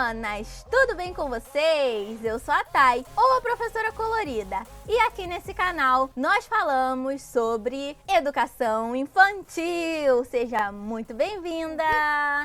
Donas! Tudo bem com vocês? Eu sou a Thay, ou a professora colorida, e aqui nesse canal nós falamos sobre educação infantil. Seja muito bem-vinda!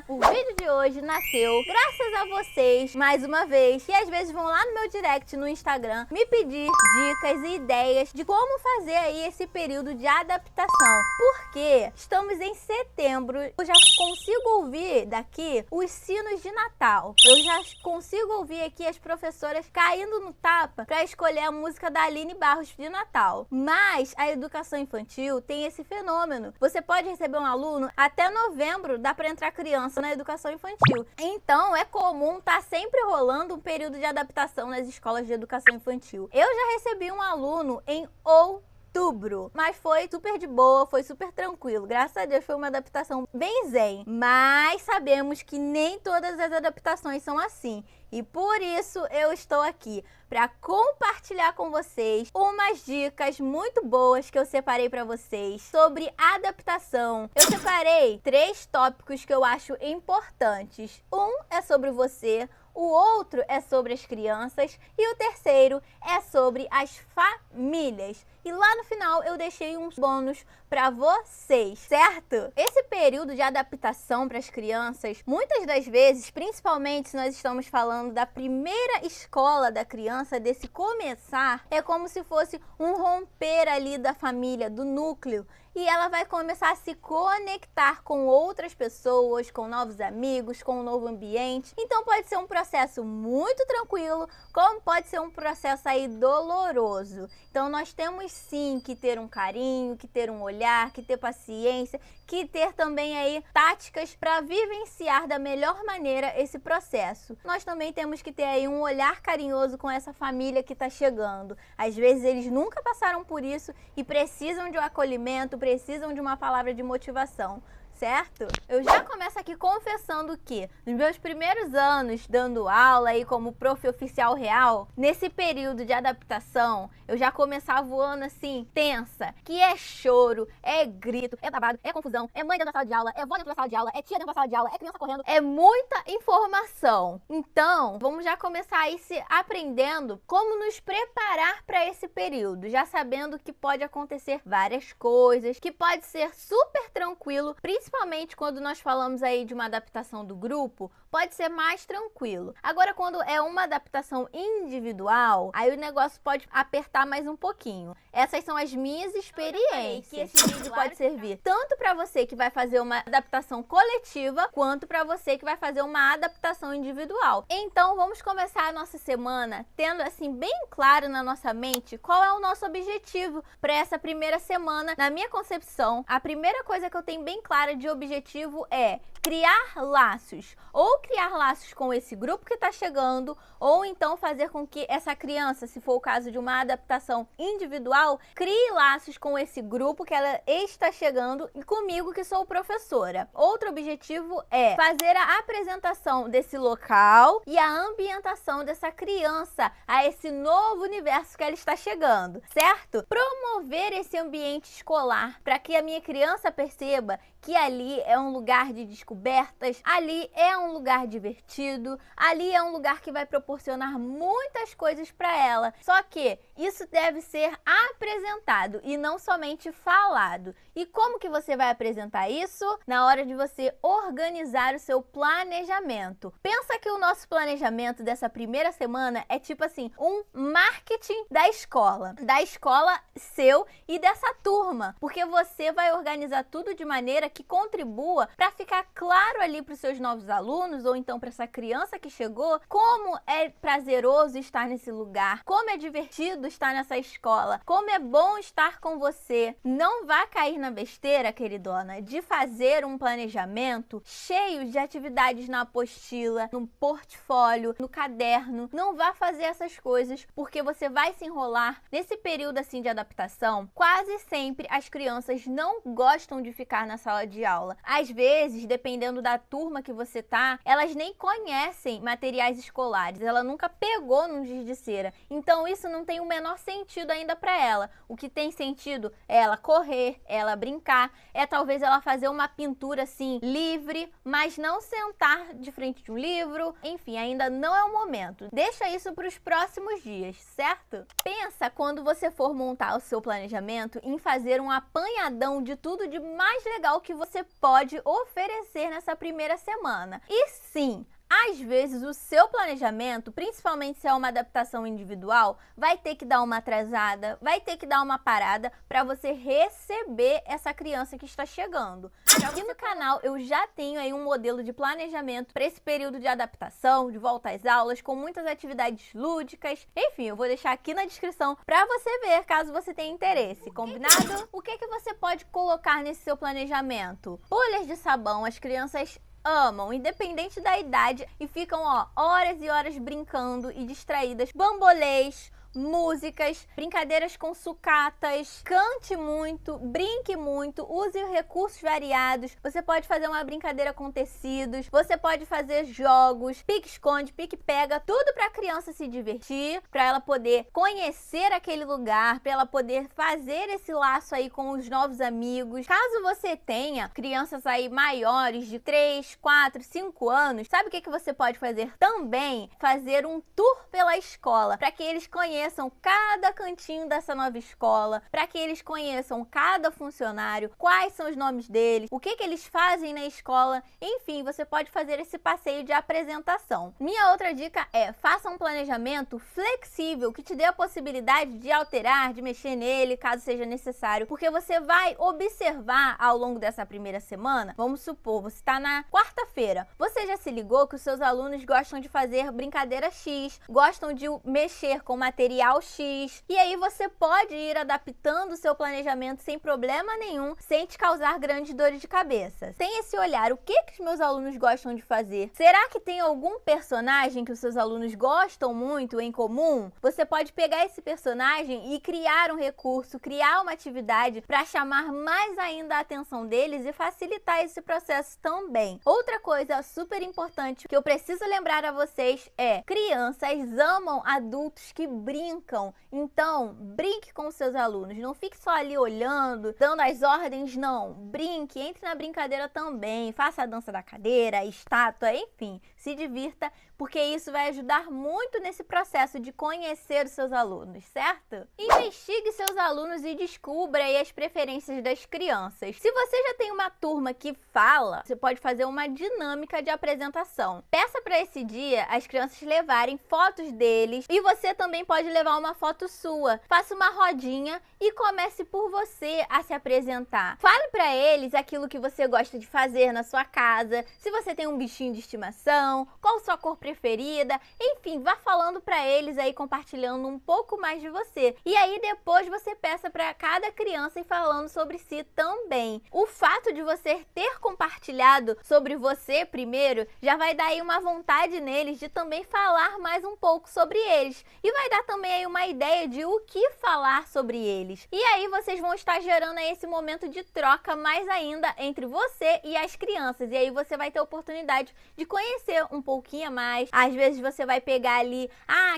O vídeo de hoje nasceu graças a vocês, mais uma vez, que às vezes vão lá no meu direct no Instagram me pedir dicas e ideias de como fazer aí esse período de adaptação, porque estamos em setembro, eu já consigo ouvir daqui os sinos de Natal. Eu já consigo ouvir aqui as professoras caindo no tapa para escolher a música da Aline Barros de Natal. Mas a educação infantil tem esse fenômeno. Você pode receber um aluno até novembro, dá para entrar criança na educação infantil. Então é comum estar sempre rolando um período de adaptação nas escolas de educação infantil. Eu já recebi um aluno em outubro, mas foi super de boa, foi super tranquilo. Graças a Deus foi uma adaptação bem zen. Mas sabemos que nem todas as adaptações são assim. E por isso eu estou aqui para compartilhar com vocês umas dicas muito boas que eu separei para vocês sobre adaptação. Eu separei 3 tópicos que eu acho importantes. Um é sobre você, o outro é sobre as crianças e o terceiro é sobre as famílias. E lá no final eu deixei uns bônus para vocês, certo? Esse período de adaptação para as crianças, muitas das vezes, principalmente se nós estamos falando da primeira escola da criança, desse começar, é como se fosse um romper ali da família, do núcleo. E ela vai começar a se conectar com outras pessoas, com novos amigos, com um novo ambiente. Então pode ser um processo muito tranquilo, como pode ser um processo aí doloroso. Então nós temos sim que ter um carinho, que ter um olhar, que ter paciência, que ter também aí táticas para vivenciar da melhor maneira esse processo. Nós também temos que ter aí um olhar carinhoso com essa família que está chegando. Às vezes eles nunca passaram por isso e precisam de um acolhimento, precisam de uma palavra de motivação, certo? Eu já começo aqui confessando que nos meus primeiros anos dando aula aí como prof oficial real, nesse período de adaptação, eu já começava voando assim, tensa, que é choro, é grito, é babado, é confusão, é mãe dentro da sala de aula, é vó dentro da sala de aula, é tia dentro da sala de aula, é criança correndo, é muita informação. Então, vamos já começar aí se aprendendo como nos preparar para esse período, já sabendo que pode acontecer várias coisas, que pode ser super tranquilo, principalmente quando nós falamos aí de uma adaptação do grupo, pode ser mais tranquilo. Agora, quando é uma adaptação individual, aí o negócio pode apertar mais um pouquinho. Essas são as minhas experiências. Que esse vídeo pode servir tanto para você que vai fazer uma adaptação coletiva, quanto para você que vai fazer uma adaptação individual. Então, vamos começar a nossa semana tendo assim bem claro na nossa mente qual é o nosso objetivo para essa primeira semana. Na minha concepção, a primeira coisa que eu tenho bem clara de objetivo é criar laços, ou criar laços com esse grupo que está chegando, ou então fazer com que essa criança, se for o caso de uma adaptação individual, crie laços com esse grupo que ela está chegando e comigo que sou professora. Outro objetivo é fazer a apresentação desse local e a ambientação dessa criança a esse novo universo que ela está chegando, certo? Promover esse ambiente escolar para que a minha criança perceba que ali é um lugar de descobertas, ali é um lugar divertido, ali é um lugar que vai proporcionar muitas coisas para ela. Só que isso deve ser apresentado e não somente falado. E como que você vai apresentar isso? Na hora de você organizar o seu planejamento. Pensa que o nosso planejamento dessa primeira semana é tipo assim, um marketing da escola seu e dessa turma, porque você vai organizar tudo de maneira que contribua para ficar claro ali para os seus novos alunos ou então para essa criança que chegou como é prazeroso estar nesse lugar, como é divertido estar nessa escola, como é bom estar com você. Não vá cair na besteira, queridona, de fazer um planejamento cheio de atividades na apostila, no portfólio, no caderno. Não vá fazer essas coisas porque você vai se enrolar. Nesse período assim de adaptação, quase sempre as crianças não gostam de ficar na sala de aula. Às vezes, dependendo da turma que você tá, elas nem conhecem materiais escolares, ela nunca pegou num giz de cera. Então isso não tem o menor sentido ainda para ela. O que tem sentido é ela correr, ela brincar, é talvez ela fazer uma pintura assim livre, mas não sentar de frente de um livro. Enfim, ainda não é o momento. Deixa isso para os próximos dias, certo? Pensa quando você for montar o seu planejamento em fazer um apanhadão de tudo de mais legal que você pode oferecer nessa primeira semana. E sim, às vezes o seu planejamento, principalmente se é uma adaptação individual, vai ter que dar uma atrasada, vai ter que dar uma parada para você receber essa criança que está chegando. Aqui no canal eu já tenho aí um modelo de planejamento para esse período de adaptação, de volta às aulas, com muitas atividades lúdicas. Enfim, eu vou deixar aqui na descrição para você ver, caso você tenha interesse. Combinado? O que você pode colocar nesse seu planejamento? Bolhas de sabão, as crianças amam, independente da idade, e ficam, horas e horas brincando e distraídas. Bambolês, músicas, brincadeiras com sucatas, cante muito, brinque muito, use recursos variados. Você pode fazer uma brincadeira com tecidos, você pode fazer jogos, pique-esconde, pique-pega, tudo para a criança se divertir, para ela poder conhecer aquele lugar, para ela poder fazer esse laço aí com os novos amigos. Caso você tenha crianças aí maiores de 3, 4, 5 anos, sabe o que você pode fazer também? Fazer um tour pela escola, para que eles conheçam cada cantinho dessa nova escola, para que eles conheçam cada funcionário, quais são os nomes deles, o que eles fazem na escola. Enfim, você pode fazer esse passeio de apresentação. Minha outra dica é: faça um planejamento flexível que te dê a possibilidade de alterar, de mexer nele, caso seja necessário, porque você vai observar ao longo dessa primeira semana. Vamos supor, você está na quarta-feira, você já se ligou que os seus alunos gostam de fazer brincadeira X, gostam de mexer com material X, e aí você pode ir adaptando o seu planejamento sem problema nenhum, sem te causar grandes dores de cabeça. Tem esse olhar: o que os meus alunos gostam de fazer? Será que tem algum personagem que os seus alunos gostam muito em comum? Você pode pegar esse personagem e criar um recurso, criar uma atividade para chamar mais ainda a atenção deles e facilitar esse processo também. Outra coisa super importante que eu preciso lembrar a vocês é: crianças amam adultos que brincam. Então, brinque com os seus alunos. Não fique só ali olhando, dando as ordens, não. Brinque, entre na brincadeira também. Faça a dança da cadeira, a estátua, enfim. Se divirta, porque isso vai ajudar muito nesse processo de conhecer os seus alunos, certo? Investigue seus alunos e descubra aí as preferências das crianças. Se você já tem uma turma que fala, você pode fazer uma dinâmica de apresentação. Peça para esse dia as crianças levarem fotos deles, e você também pode levar uma foto sua. Faça uma rodinha e comece por você a se apresentar. Fale para eles aquilo que você gosta de fazer na sua casa, se você tem um bichinho de estimação, qual sua cor preferida, enfim, vá falando para eles aí, compartilhando um pouco mais de você. E aí depois você peça para cada criança ir falando sobre si também. O fato de você ter compartilhado sobre você primeiro já vai dar aí uma vontade neles de também falar mais um pouco sobre eles, e vai dar também aí uma ideia de o que falar sobre eles. E aí vocês vão estar gerando aí esse momento de troca mais ainda entre você e as crianças, e aí você vai ter a oportunidade de conhecer um pouquinho mais. Às vezes você vai pegar ali,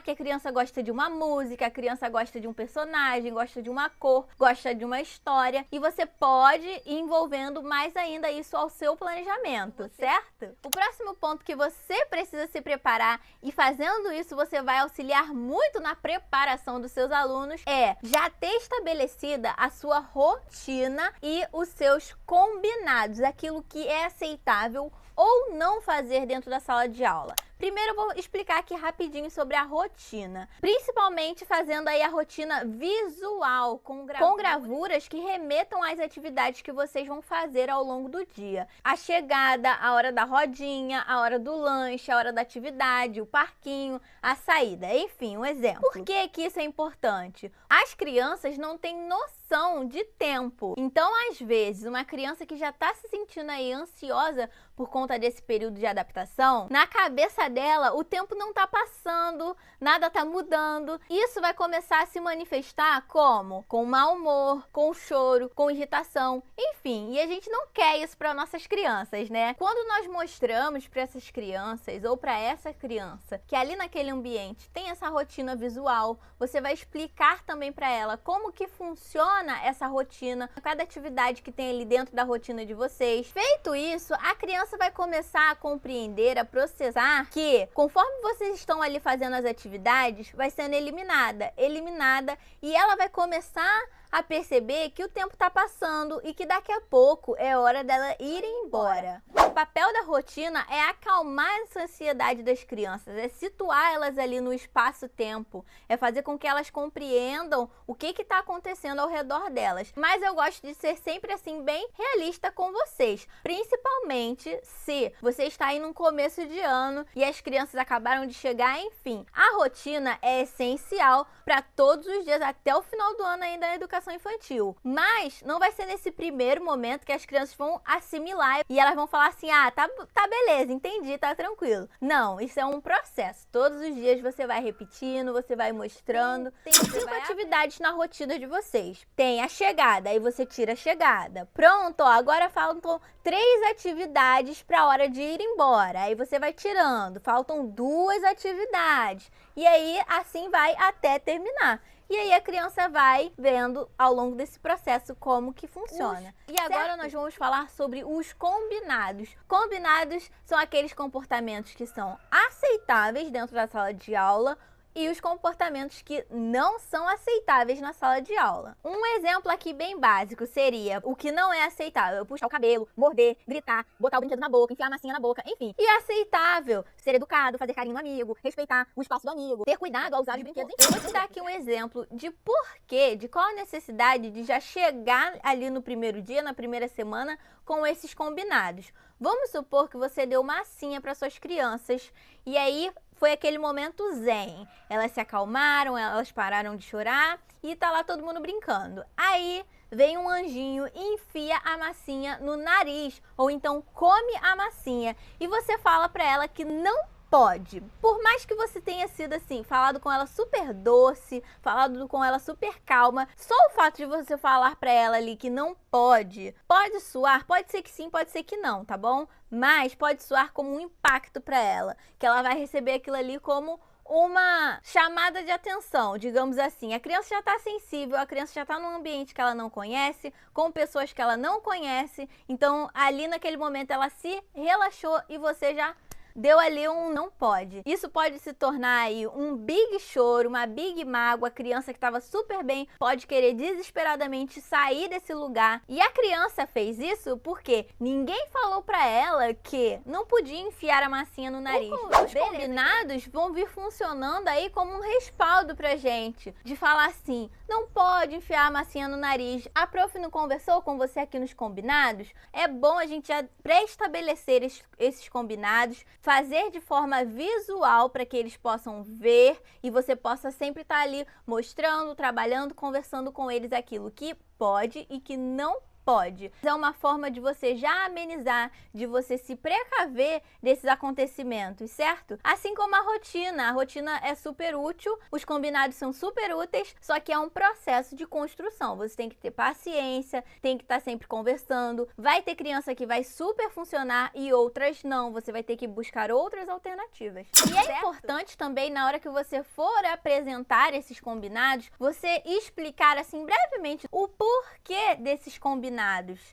que a criança gosta de uma música, a criança gosta de um personagem, gosta de uma cor, gosta de uma história, e você pode ir envolvendo mais ainda isso ao seu planejamento, certo? O próximo ponto que você precisa se preparar, e fazendo isso você vai auxiliar muito na preparação dos seus alunos, é já ter estabelecida a sua rotina e os seus combinados, aquilo que é aceitável ou não fazer dentro da sala de aula. Primeiro eu vou explicar aqui rapidinho sobre a rotina, principalmente fazendo aí a rotina visual, com gravuras que remetam às atividades que vocês vão fazer ao longo do dia. A chegada, a hora da rodinha, a hora do lanche, a hora da atividade, o parquinho, a saída, enfim, um exemplo. Por que que isso é importante? As crianças não têm noção de tempo. Então, às vezes, uma criança que já está se sentindo aí ansiosa por conta desse período de adaptação, na cabeça dela o tempo não tá passando, nada tá mudando. Isso vai começar a se manifestar como? Com mau humor, com choro, com irritação, enfim. E a gente não quer isso para nossas crianças, né? Quando nós mostramos para essas crianças ou para essa criança que ali naquele ambiente tem essa rotina visual, você vai explicar também para ela como que funciona funciona essa rotina, cada atividade que tem ali dentro da rotina de vocês. Feito isso, a criança vai começar a compreender, a processar que, conforme vocês estão ali fazendo as atividades, vai sendo eliminada, e ela vai começar a perceber que o tempo está passando e que daqui a pouco é hora dela ir embora. O papel da rotina é acalmar essa ansiedade das crianças, é situar elas ali no espaço-tempo, é fazer com que elas compreendam o que está acontecendo ao redor delas. Mas eu gosto de ser sempre assim bem realista com vocês, principalmente se você está aí num começo de ano e as crianças acabaram de chegar, enfim. A rotina é essencial para todos os dias até o final do ano ainda na educação infantil. Mas não vai ser nesse primeiro momento que as crianças vão assimilar e elas vão falar assim: ah, tá beleza, entendi, tá tranquilo. Não, isso é um processo. Todos os dias você vai repetindo, você vai mostrando. Tem 5 atividades na rotina de vocês. Tem a chegada, aí você tira a chegada. Pronto, ó, agora faltam 3 atividades para a hora de ir embora. Aí você vai tirando, faltam 2 atividades. E aí assim vai até terminar. E aí a criança vai vendo ao longo desse processo como que funciona. E agora nós vamos falar sobre os combinados. Combinados são aqueles comportamentos que são aceitáveis dentro da sala de aula e os comportamentos que não são aceitáveis na sala de aula. Um exemplo aqui bem básico seria o que não é aceitável: puxar o cabelo, morder, gritar, botar o brinquedo na boca, enfiar a massinha na boca, enfim. E aceitável: ser educado, fazer carinho no amigo, respeitar o espaço do amigo, ter cuidado ao usar os brinquedos, enfim. Eu vou te dar aqui um exemplo de porquê, de qual a necessidade de já chegar ali no primeiro dia, na primeira semana, com esses combinados. Vamos supor que você deu massinha para suas crianças e aí foi aquele momento zen. Elas se acalmaram, elas pararam de chorar e tá lá todo mundo brincando. Aí vem um anjinho e enfia a massinha no nariz, ou então come a massinha, e você fala para ela que não pode. Por mais que você tenha sido assim, falado com ela super doce, falado com ela super calma, só o fato de você falar pra ela ali que não pode soar, pode ser que sim, pode ser que não, tá bom? Mas pode soar como um impacto pra ela, que ela vai receber aquilo ali como uma chamada de atenção, digamos assim. A criança já está sensível, a criança já está num ambiente que ela não conhece, com pessoas que ela não conhece, então ali naquele momento ela se relaxou e você já deu ali um não pode. Isso pode se tornar aí um big choro, uma big mágoa. A criança que estava super bem pode querer desesperadamente sair desse lugar. E a criança fez isso porque ninguém falou pra ela que não podia enfiar a massinha no nariz. Os combinados vão vir funcionando aí como um respaldo pra gente, de falar assim: não pode enfiar a massinha no nariz. A prof não conversou com você aqui nos combinados? É bom a gente já pré-estabelecer esses combinados, fazer de forma visual para que eles possam ver e você possa sempre estar ali mostrando, trabalhando, conversando com eles aquilo que pode e que não pode. É uma forma de você já amenizar, de você se precaver desses acontecimentos, certo? Assim como a rotina é super útil, os combinados são super úteis, só que é um processo de construção. Você tem que ter paciência, tem que estar sempre conversando. Vai ter criança que vai super funcionar e outras não. Você vai ter que buscar outras alternativas. E é importante também, na hora que você for apresentar esses combinados, você explicar assim brevemente o porquê desses combinados.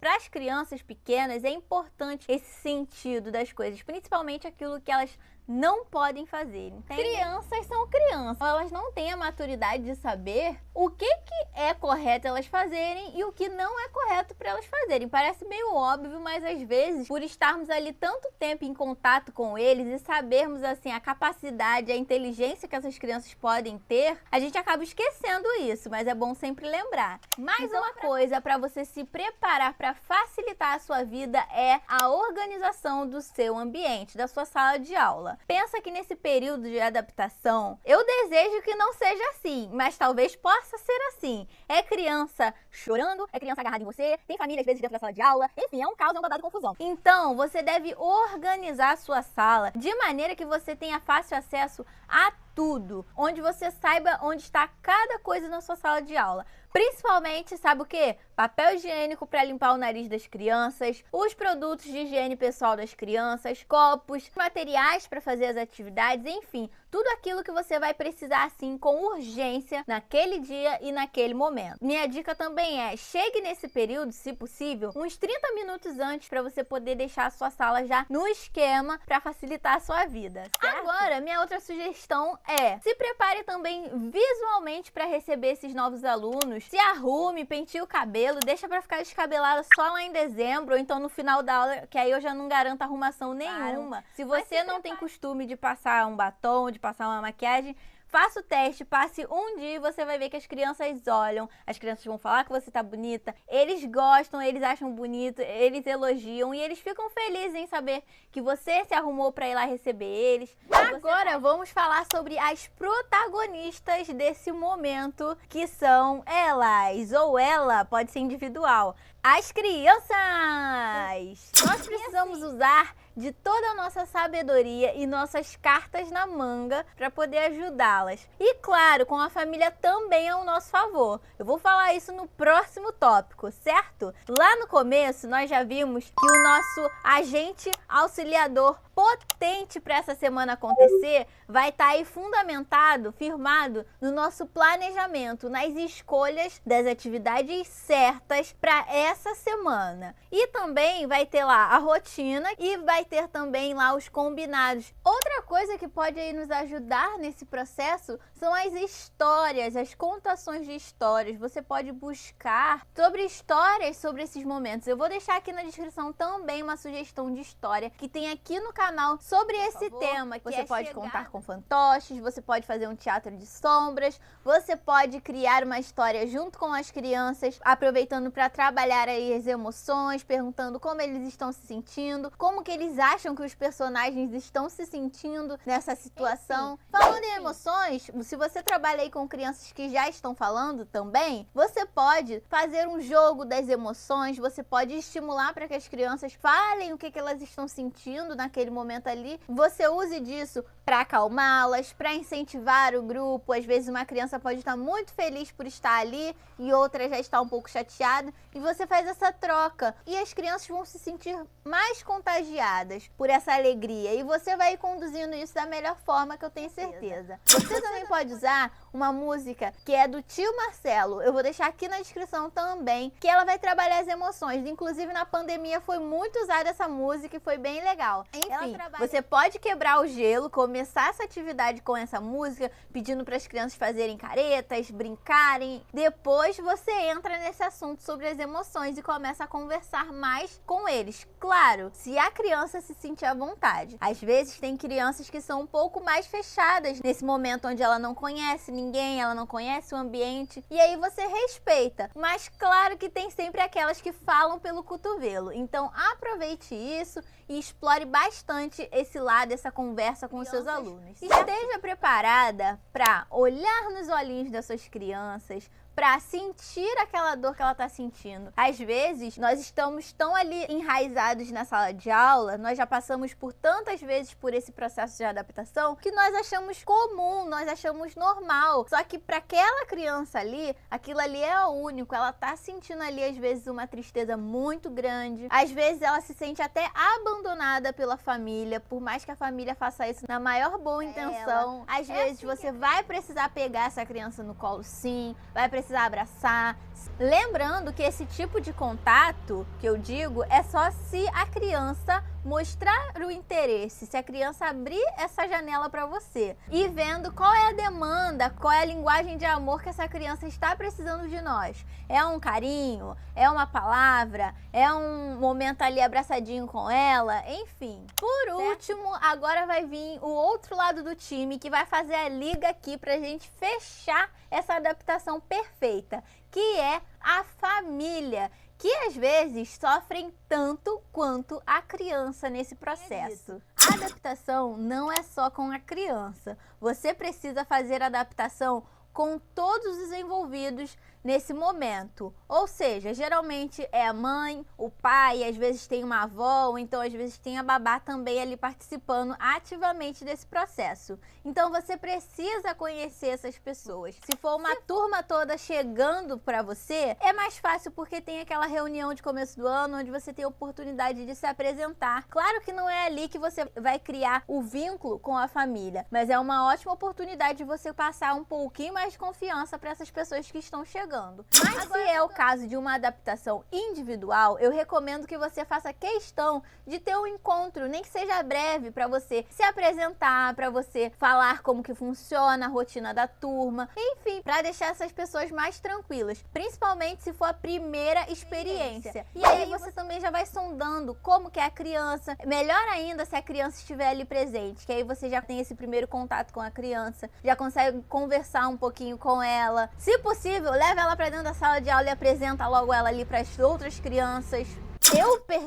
Para as crianças pequenas é importante esse sentido das coisas, principalmente aquilo que elas não podem fazer, entende? Crianças são crianças, elas não têm a maturidade de saber o que é correto elas fazerem e o que não é correto para elas fazerem. Parece meio óbvio, mas às vezes, por estarmos ali tanto tempo em contato com eles e sabermos assim a capacidade, a inteligência que essas crianças podem ter, a gente acaba esquecendo isso, mas é bom sempre lembrar. Mais uma coisa para você se preparar para facilitar a sua vida é a organização do seu ambiente, da sua sala de aula. Pensa que nesse período de adaptação, eu desejo que não seja assim, mas talvez possa ser assim. É criança chorando, é criança agarrada em você, tem família às vezes dentro da sala de aula, enfim, é um caos, é um babado de confusão. Então, você deve organizar a sua sala de maneira que você tenha fácil acesso a tudo, onde você saiba onde está cada coisa na sua sala de aula. Principalmente, sabe o quê? Papel higiênico para limpar o nariz das crianças, os produtos de higiene pessoal das crianças, copos, materiais para fazer as atividades, enfim, tudo aquilo que você vai precisar assim com urgência naquele dia e naquele momento. Minha dica também é, chegue nesse período, se possível, uns 30 minutos antes para você poder deixar a sua sala já no esquema para facilitar a sua vida, certo? Agora, minha outra sugestão é, se prepare também visualmente para receber esses novos alunos, se arrume, penteie o cabelo, deixa pra ficar descabelada só lá em dezembro, ou então no final da aula, que aí eu já não garanto arrumação nenhuma. Se você não tem costume de passar um batom, de passar uma maquiagem, faça o teste, passe um dia e você vai ver que as crianças olham, as crianças vão falar que você tá bonita, eles gostam, eles acham bonito, eles elogiam e eles ficam felizes em saber que você se arrumou para ir lá receber eles. Agora vamos falar sobre as protagonistas desse momento, que são elas, ou ela, pode ser individual, as crianças! Nós precisamos usar de toda a nossa sabedoria e nossas cartas na manga para poder ajudá-las. E claro, com a família também ao nosso favor. Eu vou falar isso no próximo tópico, certo? Lá no começo, nós já vimos que o nosso agente auxiliador potente para essa semana acontecer vai estar aí fundamentado, firmado no nosso planejamento, nas escolhas das atividades certas para essa semana. E também vai ter lá a rotina e vai ter também lá os combinados. Outra coisa que pode aí nos ajudar nesse processo são as histórias, as contações de histórias. Você pode buscar sobre histórias sobre esses momentos. Eu vou deixar aqui na descrição também uma sugestão de história que tem aqui no canal sobre esse tema. Você pode contar com fantoches, você pode fazer um teatro de sombras, você pode criar uma história junto com as crianças, aproveitando para trabalhar aí as emoções, perguntando como eles estão se sentindo, como que eles acham que os personagens estão se sentindo nessa situação. Falando em emoções, se você trabalha aí com crianças que já estão falando também, você pode fazer um jogo das emoções, você pode estimular para que as crianças falem o que elas estão sentindo naquele momento ali. Você use disso para acalmá-las, para incentivar o grupo. Às vezes uma criança pode estar muito feliz por estar ali e outra já está um pouco chateada, e você faz essa troca e as crianças vão se sentir mais contagiadas por essa alegria e você vai conduzindo isso da melhor forma, que eu tenho certeza. Você também pode usar uma música que é do Tio Marcelo, eu vou deixar aqui na descrição também, que ela vai trabalhar as emoções. Inclusive na pandemia foi muito usada essa música e foi bem legal. Enfim, você pode quebrar o gelo, começar essa atividade com essa música, pedindo para as crianças fazerem caretas, brincarem. Depois você entra nesse assunto sobre as emoções e começa a conversar mais com eles. Claro, se a criança se sentir à vontade. Às vezes tem crianças que são um pouco mais fechadas nesse momento onde ela não conhece ninguém, ela não conhece o ambiente, e aí você respeita. Mas claro que tem sempre aquelas que falam pelo cotovelo. Então aproveite isso e explore bastante esse lado, essa conversa com os seus alunos. Esteja preparada para olhar nos olhinhos das suas crianças, para sentir aquela dor que ela está sentindo. Às vezes, nós estamos tão ali enraizados na sala de aula, nós já passamos por tantas vezes por esse processo de adaptação, que nós achamos comum, nós achamos normal. Só que para aquela criança ali, aquilo ali é o único. Ela tá sentindo ali, às vezes, uma tristeza muito grande. Às vezes, ela se sente até abandonada pela família, por mais que a família faça isso na maior boa intenção. Às vezes, você vai precisar pegar essa criança no colo, sim, vai precisar abraçar. Lembrando que esse tipo de contato que eu digo é só se a criança mostrar o interesse, se a criança abrir essa janela para você e vendo qual é a demanda, qual é a linguagem de amor que essa criança está precisando de nós. É um carinho, é uma palavra, é um momento ali abraçadinho com ela, enfim. Por último, agora vai vir o outro lado do time que vai fazer a liga aqui pra gente fechar essa adaptação perfeita, que é a família, que às vezes sofrem tanto quanto a criança nesse processo. A adaptação não é só com a criança. Você precisa fazer adaptação com todos os envolvidos nesse momento. Ou seja, geralmente é a mãe, o pai, às vezes tem uma avó, ou então às vezes tem a babá também ali participando ativamente desse processo. Então você precisa conhecer essas pessoas. Se for uma turma toda chegando para você, é mais fácil porque tem aquela reunião de começo do ano onde você tem a oportunidade de se apresentar. Claro que não é ali que você vai criar o vínculo com a família, mas é uma ótima oportunidade de você passar um pouquinho mais de confiança para essas pessoas que estão chegando. Mas se é o caso de uma adaptação individual, eu recomendo que você faça questão de ter um encontro, nem que seja breve, para você se apresentar, para você falar como que funciona a rotina da turma, enfim, para deixar essas pessoas mais tranquilas, principalmente se for a primeira experiência. E aí você também já vai sondando como que é a criança, melhor ainda se a criança estiver ali presente, que aí você já tem esse primeiro contato com a criança, já consegue conversar um pouquinho com ela. Se possível, leva ela para dentro da sala de aula e apresenta logo ela ali para as outras crianças.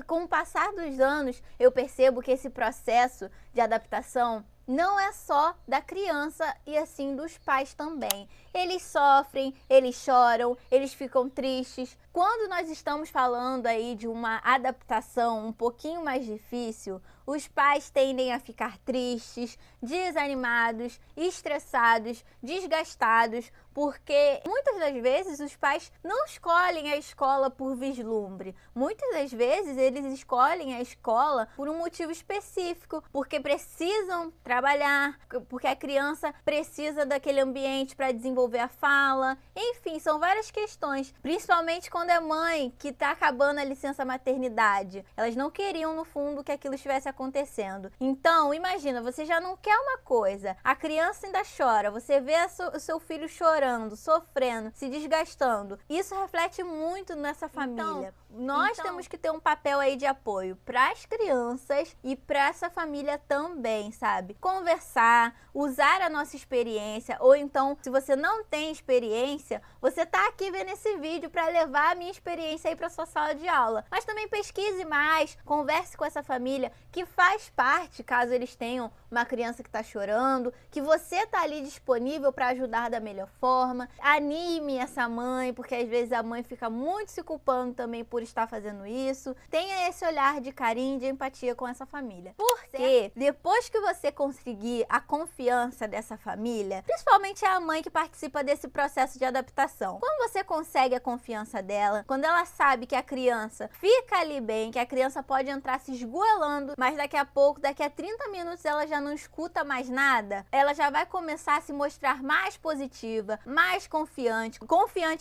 Com o passar dos anos, eu percebo que esse processo de adaptação não é só da criança e assim dos pais também. Eles sofrem, eles choram, eles ficam tristes. Quando nós estamos falando aí de uma adaptação um pouquinho mais difícil, os pais tendem a ficar tristes, desanimados, estressados, desgastados, porque muitas das vezes os pais não escolhem a escola por vislumbre. Muitas das vezes eles escolhem a escola por um motivo específico, porque precisam trabalhar, porque a criança precisa daquele ambiente para desenvolver a fala. Enfim, são várias questões, principalmente quando é mãe que está acabando a licença maternidade. Elas não queriam, no fundo, que aquilo estivesse acontecendo. Então, imagina, você já não quer uma coisa, a criança ainda chora, você vê o seu filho chorando, sofrendo, se desgastando. Isso reflete muito nessa família. Nós temos que ter um papel aí de apoio para as crianças e para essa família também, sabe? Conversar, usar a nossa experiência, ou então, se você não tem experiência, você tá aqui vendo esse vídeo para levar a minha experiência aí para sua sala de aula. Mas também pesquise mais, converse com essa família que faz parte, caso eles tenham uma criança que está chorando, que você tá ali disponível para ajudar da melhor forma. Anime essa mãe, porque às vezes a mãe fica muito se culpando também por estar fazendo isso. Tenha esse olhar de carinho, de empatia com essa família. Porque depois que você conseguir a confiança dessa família, principalmente a mãe que participa desse processo de adaptação, quando você consegue a confiança dela, quando ela sabe que a criança fica ali bem, que a criança pode entrar se esgoelando, mas daqui a pouco, daqui a 30 minutos ela já não escuta mais nada, ela já vai começar a se mostrar mais positiva, mais confiante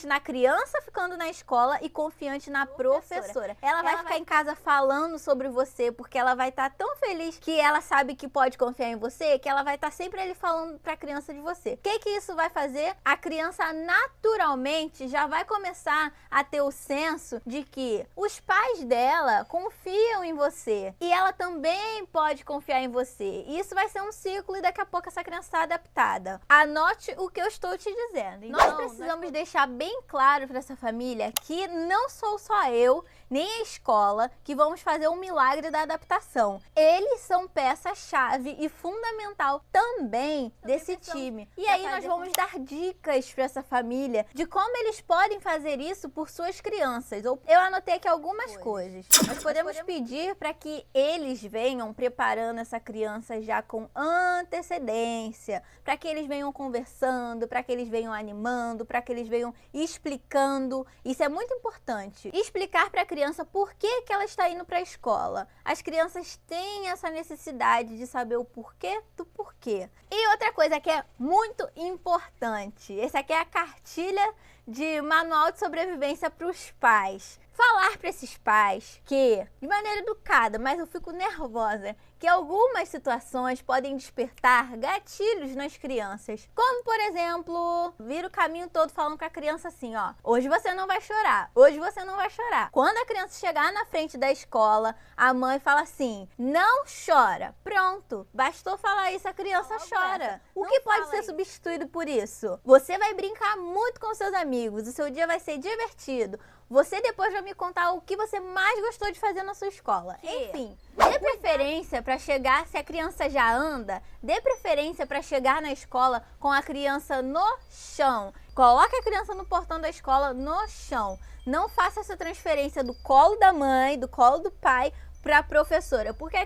na criança ficando na escola e confiante na professora. Ela vai ficar em casa falando sobre você, porque ela vai estar tão feliz que ela sabe que pode confiar em você, que ela vai estar sempre ali falando para a criança de você. O que isso vai fazer? A criança naturalmente já vai começar a ter o senso de que os pais dela confiam em você e ela também pode confiar em você. E isso vai ser um ciclo e daqui a pouco essa criança está adaptada. Anote o que eu estou te dizendo. Então, nós precisamos deixar bem claro para essa família que não sou só eu, nem a escola, que vamos fazer um milagre da adaptação. Eles são peça-chave e fundamental também desse time. E aí nós vamos dar dicas para essa família de como eles podem fazer isso por suas crianças. Eu anotei aqui algumas coisas. Nós podemos pedir para que eles venham preparando essa criança já com antecedência, para que eles venham conversando, para que eles venham animando, para que eles venham explicando. Isso é muito importante. Explicar para a criança por que ela está indo para a escola. As crianças têm essa necessidade de saber o porquê do porquê. E outra coisa que é muito importante, essa aqui é a cartilha de manual de sobrevivência para os pais. Falar para esses pais que, de maneira educada, mas eu fico nervosa, que algumas situações podem despertar gatilhos nas crianças. Como, por exemplo, vir o caminho todo falando para a criança assim, ó, hoje você não vai chorar, hoje você não vai chorar. Quando a criança chegar na frente da escola, a mãe fala assim, não chora. Pronto, bastou falar isso, a criança chora. O que pode ser substituído por isso? Você vai brincar muito com seus amigos, o seu dia vai ser divertido. Você depois vai me contar o que você mais gostou de fazer na sua escola. Enfim, dê preferência para chegar, se a criança já anda, dê preferência para chegar na escola com a criança no chão. Coloque a criança no portão da escola no chão. Não faça essa transferência do colo da mãe, do colo do pai para a professora, porque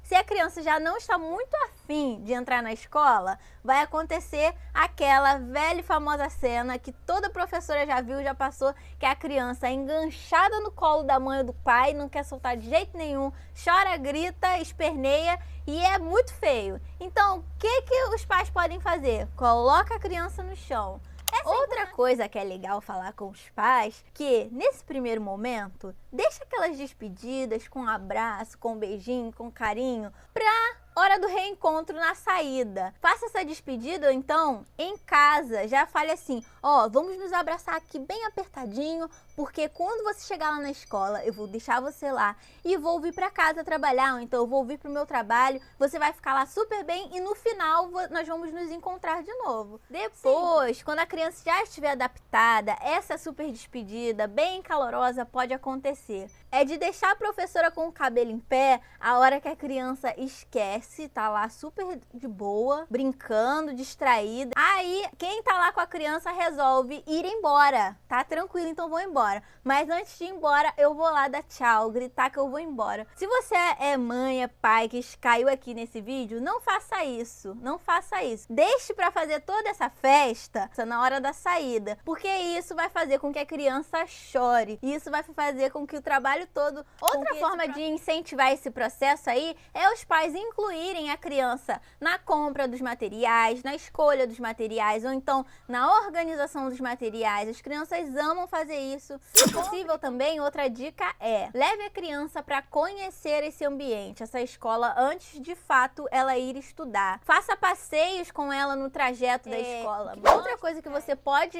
se a criança já não está muito afim de entrar na escola, vai acontecer aquela velha e famosa cena que toda professora já viu, já passou, que a criança é enganchada no colo da mãe ou do pai, não quer soltar de jeito nenhum, chora, grita, esperneia e é muito feio. Então, o que os pais podem fazer? Coloca a criança no chão. Outra coisa que é legal falar com os pais, que nesse primeiro momento, deixa aquelas despedidas com um abraço, com um beijinho, com carinho, pra hora do reencontro na saída. Faça essa despedida, então, em casa. Já fale assim, ó, vamos nos abraçar aqui bem apertadinho, porque quando você chegar lá na escola, eu vou deixar você lá e vou vir pra casa trabalhar, ou então eu vou vir pro meu trabalho, você vai ficar lá super bem e no final nós vamos nos encontrar de novo. Depois, quando a criança já estiver adaptada, essa super despedida bem calorosa pode acontecer. É de deixar a professora com o cabelo em pé a hora que a criança esquece, tá lá super de boa, brincando, distraída. Aí, quem tá lá com a criança resolve ir embora. Tá tranquilo, então vou embora. Mas antes de ir embora, eu vou lá dar tchau, gritar que eu vou embora. Se você é mãe, é pai que caiu aqui nesse vídeo, não faça isso. Não faça isso. Deixe pra fazer toda essa festa na hora da saída, porque isso vai fazer com que a criança chore. E isso vai fazer com que o trabalho todo... Outra forma de incentivar esse processo aí é os pais incluírem a criança na compra dos materiais, na escolha dos materiais, ou então na organização dos materiais. As crianças amam fazer isso. Se possível também, outra dica é: leve a criança para conhecer esse ambiente, essa escola, antes de fato ela ir estudar. Faça passeios com ela no trajeto da escola. Outra coisa que você pode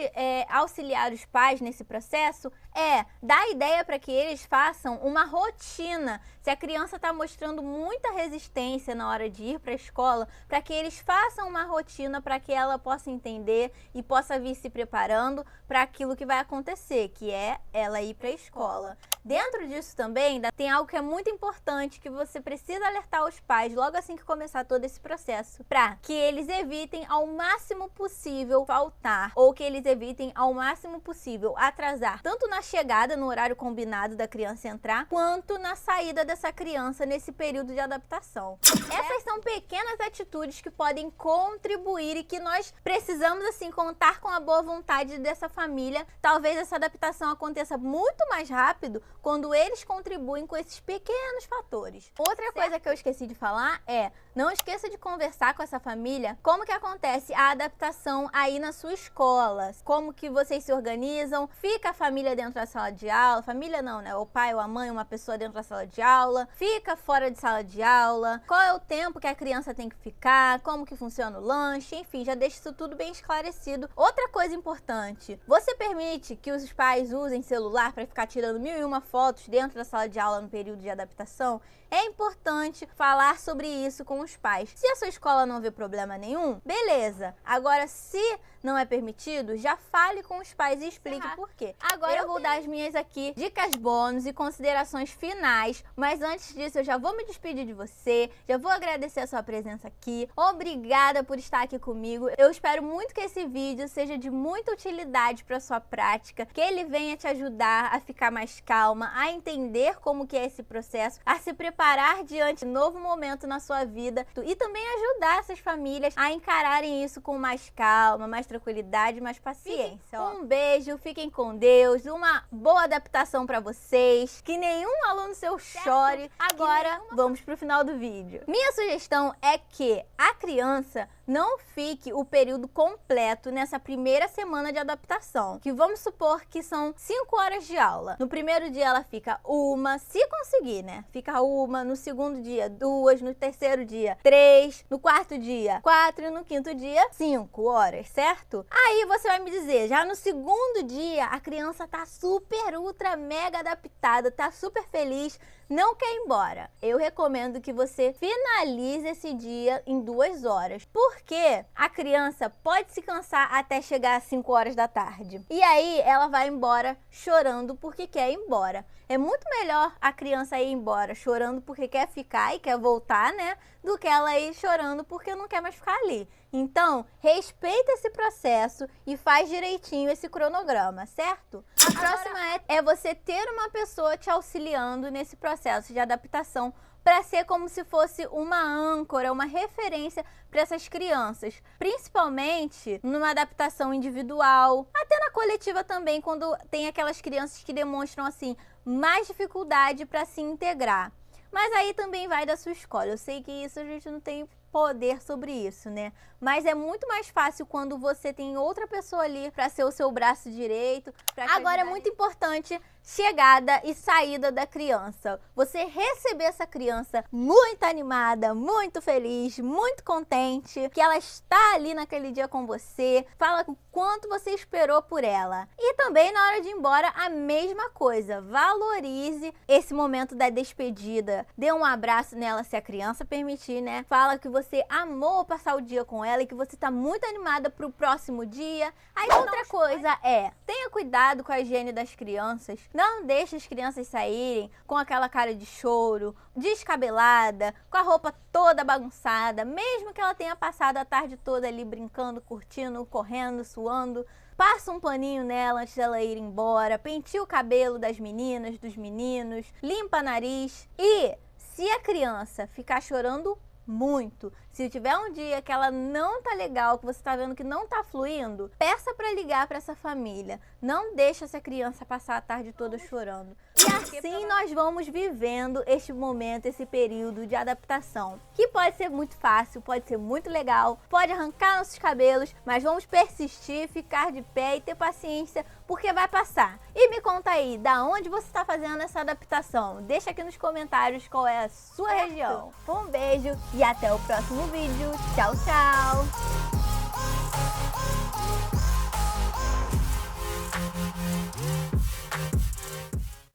auxiliar os pais nesse processo é dar ideia para que eles façam uma rotina. Se a criança está mostrando muita resistência na hora de ir para a escola, para que eles façam uma rotina para que ela possa entender e possa vir se preparando para aquilo que vai acontecer, que é ela ir para a escola. Dentro disso também, tem algo que é muito importante, que você precisa alertar os pais logo assim que começar todo esse processo, para que eles evitem ao máximo possível faltar, ou que eles evitem ao máximo possível atrasar, tanto na chegada, no horário combinado da criança entrar, quanto na saída dessa criança nesse período de adaptação. Essas são pequenas atitudes que podem contribuir e que nós precisamos, assim, contar com a boa vontade dessa família. Talvez essa adaptação aconteça muito mais rápido quando eles contribuem com esses pequenos fatores. Outra coisa que eu esqueci de falar é: não esqueça de conversar com essa família como que acontece a adaptação aí na sua escola, como que vocês se organizam, fica a família dentro da sala de aula, família não, né? O pai ou a mãe, uma pessoa dentro da sala de aula, fica fora de sala de aula, qual é o tempo que a criança tem que ficar, como que funciona o lanche, enfim, já deixa isso tudo bem esclarecido. Outra coisa importante: você permite que os pais usem celular para ficar tirando 1001 fotos dentro da sala de aula no período de adaptação? É importante falar sobre isso com os pais. Se a sua escola não vê problema nenhum, beleza. Agora, se não é permitido, já fale com os pais e explique por quê. Agora eu vou dar as minhas aqui dicas bônus e considerações finais, mas antes disso eu já vou me despedir de você, já vou agradecer a sua presença aqui. Obrigada por estar aqui comigo. Eu espero muito que esse vídeo seja de muita utilidade para sua prática, que ele venha te ajudar a ficar mais calma, a entender como que é esse processo, a se preparar diante de um novo momento na sua vida e também ajudar essas famílias a encararem isso com mais calma, mais tranquilidade, mais paciência. Um beijo, fiquem com Deus, uma boa adaptação para vocês, que nenhum aluno seu chore. Agora vamos pro final do vídeo. Minha sugestão é que a criança não fique o período completo nessa primeira semana de adaptação, que vamos supor que são 5 horas de aula. No primeiro dia ela fica uma, se conseguir, né? Fica uma, no segundo dia 2, no terceiro dia 3, no quarto dia 4 e no quinto dia 5 horas, certo? Aí você vai me dizer, já no segundo dia a criança tá super, ultra, mega adaptada, tá super feliz, não quer ir embora. Eu recomendo que você finalize esse dia em 2 horas. Por Porque a criança pode se cansar até chegar às 5 horas da tarde. E aí ela vai embora chorando porque quer ir embora. É muito melhor a criança ir embora chorando porque quer ficar e quer voltar, né? Do que ela ir chorando porque não quer mais ficar ali. Então, respeita esse processo e faz direitinho esse cronograma, certo? A próxima é você ter uma pessoa te auxiliando nesse processo de adaptação para ser como se fosse uma âncora, uma referência para essas crianças, principalmente numa adaptação individual, até na coletiva também, quando tem aquelas crianças que demonstram assim mais dificuldade para se integrar. Mas aí também vai da sua escola. Eu sei que isso a gente não tem poder sobre isso, né? Mas é muito mais fácil quando você tem outra pessoa ali para ser o seu braço direito. Agora é muito importante chegada e saída da criança. Você receber essa criança muito animada, muito feliz, muito contente, que ela está ali naquele dia com você, fala o quanto você esperou por ela. E também na hora de ir embora, a mesma coisa. Valorize esse momento da despedida. Dê um abraço nela se a criança permitir, né? Fala que você amou passar o dia com ela e que você está muito animada para o próximo dia. Aí outra coisa tenha cuidado com a higiene das crianças. Não deixe as crianças saírem com aquela cara de choro, descabelada, com a roupa toda bagunçada, mesmo que ela tenha passado a tarde toda ali brincando, curtindo, correndo, suando. Passa um paninho nela antes dela ir embora, penteia o cabelo das meninas, dos meninos, limpa o nariz. E se a criança ficar chorando muito, se tiver um dia que ela não tá legal, que você tá vendo que não tá fluindo, peça para ligar para essa família. Não deixa essa criança passar a tarde toda chorando. E assim nós vamos vivendo este momento, esse período de adaptação, que pode ser muito fácil, pode ser muito legal, pode arrancar nossos cabelos, mas vamos persistir, ficar de pé e ter paciência, porque vai passar. E me conta aí, da onde você está fazendo essa adaptação? Deixa aqui nos comentários qual é a sua região. Um beijo e até o próximo vídeo. Tchau, tchau!